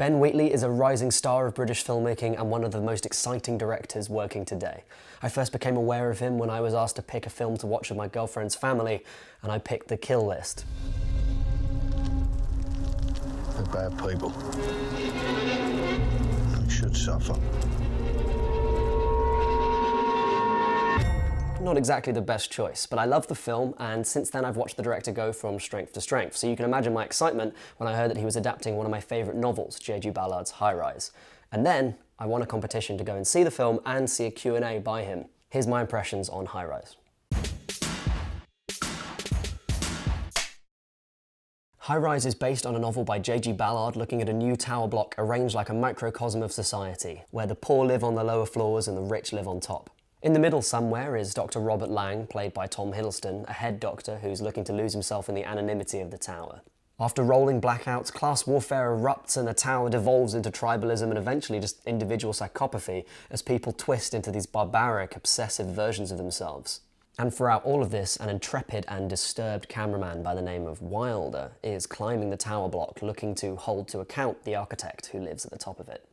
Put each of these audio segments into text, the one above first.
Ben Wheatley is a rising star of British filmmaking and one of the most exciting directors working today. I first became aware of him when I was asked to pick a film to watch with my girlfriend's family, and I picked The Kill List. They're bad people. They should suffer. Not exactly the best choice, but I love the film, and since then I've watched the director go from strength to strength, so you can imagine my excitement when I heard that he was adapting one of my favourite novels, JG Ballard's High Rise. And then I won a competition to go and see the film and see a Q&A by him. Here's my impressions on High Rise. High Rise is based on a novel by JG Ballard looking at a new tower block arranged like a microcosm of society, where the poor live on the lower floors and the rich live on top. In the middle somewhere is Dr. Robert Lang, played by Tom Hiddleston, a head doctor who's looking to lose himself in the anonymity of the tower. After rolling blackouts, class warfare erupts and the tower devolves into tribalism and eventually just individual psychopathy as people twist into these barbaric, obsessive versions of themselves. And throughout all of this, an intrepid and disturbed cameraman by the name of Wilder is climbing the tower block looking to hold to account the architect who lives at the top of it.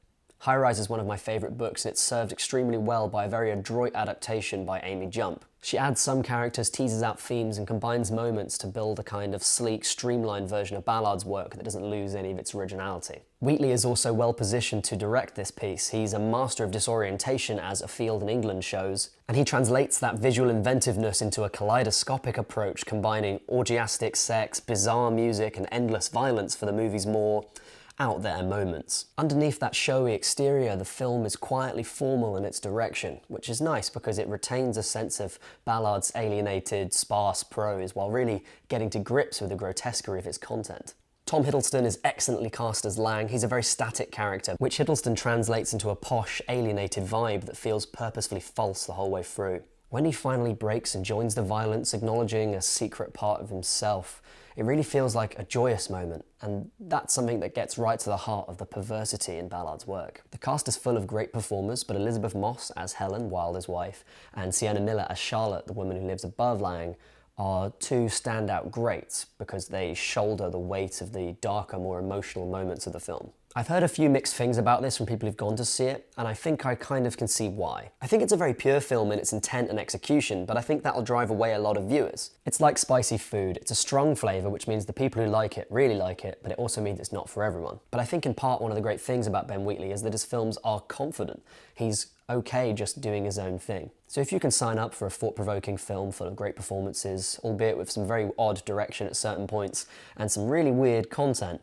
High Rise is one of my favourite books, and it's served extremely well by a very adroit adaptation by Amy Jump. She adds some characters, teases out themes, and combines moments to build a kind of sleek, streamlined version of Ballard's work that doesn't lose any of its originality. Wheatley is also well positioned to direct this piece. He's a master of disorientation, as A Field in England shows, and he translates that visual inventiveness into a kaleidoscopic approach combining orgiastic sex, bizarre music, and endless violence for the movie's more out there moments. Underneath that showy exterior, the film is quietly formal in its direction, which is nice because it retains a sense of Ballard's alienated, sparse prose while really getting to grips with the grotesquerie of its content. Tom Hiddleston is excellently cast as Lang. He's a very static character, which Hiddleston translates into a posh, alienated vibe that feels purposefully false the whole way through. When he finally breaks and joins the violence, acknowledging a secret part of himself, it really feels like a joyous moment, and that's something that gets right to the heart of the perversity in Ballard's work. The cast is full of great performers, but Elisabeth Moss as Helen, Wilder's wife, and Sienna Miller as Charlotte, the woman who lives above Lang, are two standout greats because they shoulder the weight of the darker, more emotional moments of the film. I've heard a few mixed things about this from people who've gone to see it, and I think I kind of can see why. I think it's a very pure film in its intent and execution, but I think that'll drive away a lot of viewers. It's like spicy food. It's a strong flavour, which means the people who like it really like it, but it also means it's not for everyone. But I think in part one of the great things about Ben Wheatley is that his films are confident. He's okay just doing his own thing. So if you can sign up for a thought-provoking film full of great performances, albeit with some very odd direction at certain points, and some really weird content,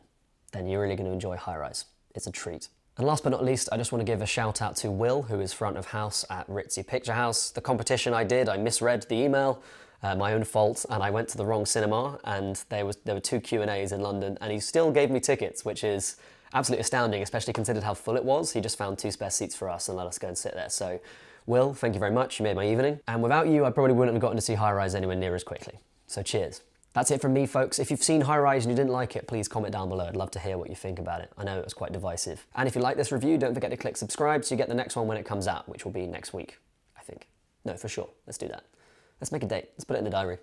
then you're really going to enjoy High Rise. It's a treat. And last but not least, I just want to give a shout out to Will, who is front of house at Ritzy Picture House. The competition I did, I misread the email, my own fault, and I went to the wrong cinema, and there were two Q&As in London, and he still gave me tickets, which is absolutely astounding, especially considered how full it was. He just found 2 spare seats for us and let us go and sit there. So, Will, thank you very much. You made my evening. And without you, I probably wouldn't have gotten to see High Rise anywhere near as quickly. So cheers. That's it from me, folks. If you've seen High Rise and you didn't like it, please comment down below. I'd love to hear what you think about it. I know it was quite divisive. And if you like this review, don't forget to click subscribe so you get the next one when it comes out, which will be next week, I think. No, for sure. Let's do that. Let's make a date. Let's put it in the diary.